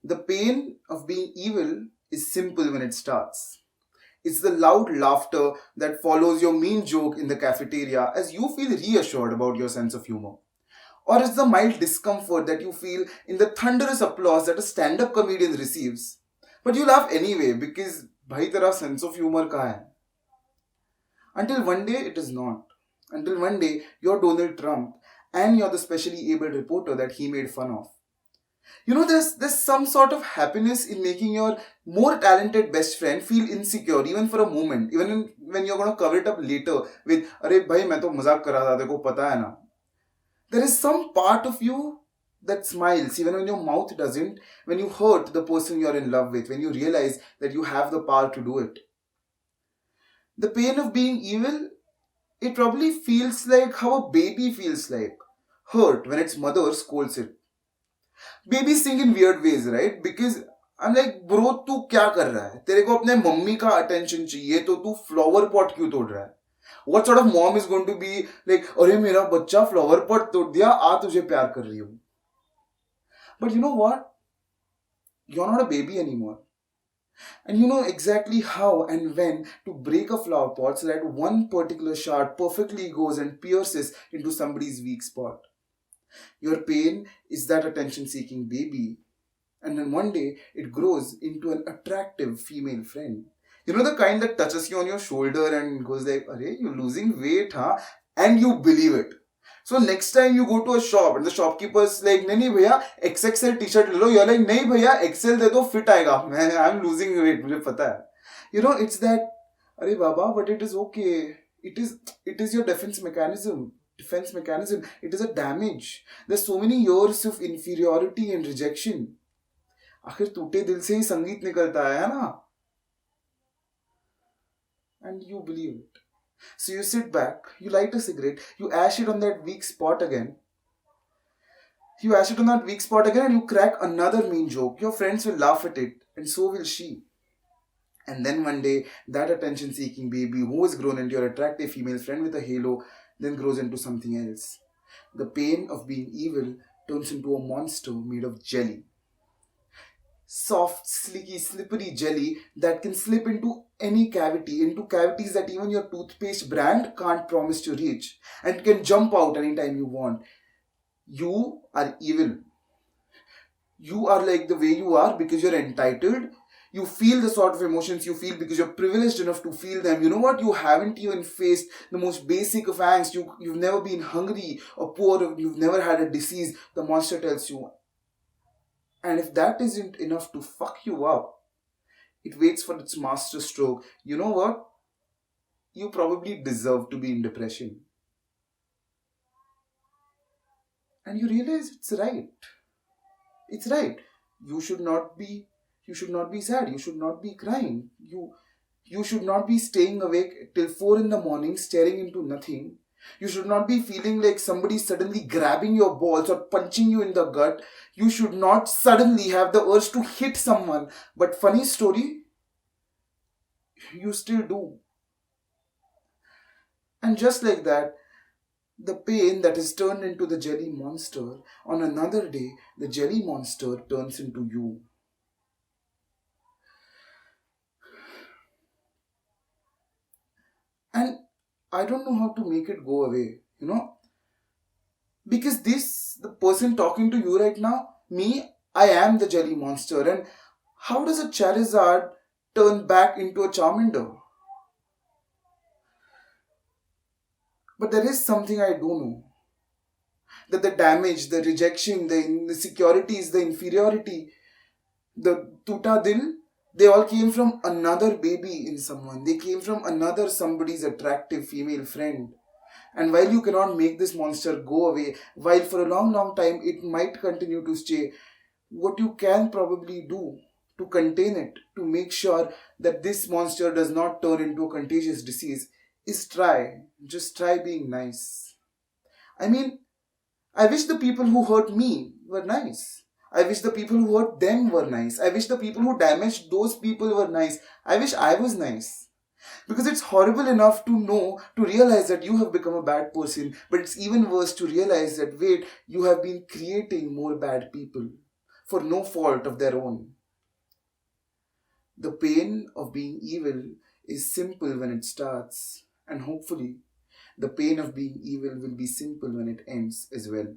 The pain of being evil is simple when it starts. It's the loud laughter that follows your mean joke in the cafeteria as you feel reassured about your sense of humor. Or it's the mild discomfort that you feel in the thunderous applause that a stand up comedian receives. But you laugh anyway because bhai tera sense of humor kaha hai? Until one day it is not. Until one day you're Donald Trump and you're the specially abled reporter that he made fun of. There's some sort of happiness in making your more talented best friend feel insecure even for a moment, when you're gonna cover it up later with "अरे भाई मैं तो मजाक कर रहा था तेरे को पता है ना." There is some part of you that smiles even when your mouth doesn't, when you hurt the person you're in love with, when you realize that you have the power to do it. The pain of being evil, it probably feels like how a baby feels like, hurt when its mother scolds it. Babies sing in weird ways, right? Because I'm like, bro, तू क्या कर रहा है? तेरे को अपने mummy का attention चाहिए तो तू flower pot क्यों तोड़ रहा है? What sort of mom is going to be like, अरे मेरा बच्चा flower pot तोड़ दिया, आ तुझे प्यार कर रही हूँ. But you know what? You're not a baby anymore. And you know exactly how and when to break a flower pot so that one particular shard perfectly goes and pierces into somebody's weak spot. Your pain is that attention seeking baby, and then one day it grows into an attractive female friend. You know, the kind that touches you on your shoulder and goes like, "Arey, you're losing weight, huh?" And you believe it. So next time you go to a shop and the shopkeeper's like, "नहीं नहीं भैया XXL t-shirt ले लो." You're like, "नहीं भैया XL दे दो, fit आएगा. I'm losing weight, मुझे पता है." It's that, "अरे बाबा, but it is okay. It is your defense mechanism. It is a damage. There's so many years of inferiority and rejection. आखिर टूटे दिल से ही संगीत निकलता है ना?" And you believe it. So you sit back, you light a cigarette, you ash it on that weak spot again. And you crack another mean joke. Your friends will laugh at it, and so will she. And then one day, that attention seeking baby who has grown into your attractive female friend with a halo then grows into something else. The pain of being evil turns into a monster made of jelly. Soft, slicky, slippery jelly that can slip into any cavity, into cavities that even your toothpaste brand can't promise to reach, and can jump out anytime you want. You are evil. You are like the way you are because you're entitled. You feel the sort of emotions you feel because you're privileged enough to feel them. You know what? You haven't even faced the most basic of angst. You've never been hungry or poor, or you've never had a disease. The monster tells you. And if that isn't enough to fuck you up, it waits for its master stroke. You know what? You probably deserve to be in depression. And you realize it's right. It's right. You should not be sad. You should not be crying. You should not be staying awake till 4 in the morning staring into nothing. You should not be feeling like somebody suddenly grabbing your balls or punching you in the gut. You should not suddenly have the urge to hit someone. But funny story, you still do. And just like that, the pain that is turned into the jelly monster, on another day, the jelly monster turns into you. And I don't know how to make it go away, Because the person talking to you right now, me, I am the jelly monster. And how does a Charizard turn back into a Charmander? But there is something I do know. That the damage, the rejection, the insecurities, the inferiority, the tuta dil, they all came from another baby in someone. They came from another somebody's attractive female friend. And while you cannot make this monster go away, while for a long, long time it might continue to stay, what you can probably do to contain it, to make sure that this monster does not turn into a contagious disease, is just try being nice. I mean, I wish the people who hurt me were nice. I wish the people who hurt them were nice. I wish the people who damaged those people were nice. I wish I was nice. Because it's horrible enough to realize that you have become a bad person, but it's even worse to realize that, wait, you have been creating more bad people. for no fault of their own. The pain of being evil is simple when it starts, and hopefully, the pain of being evil will be simple when it ends as well.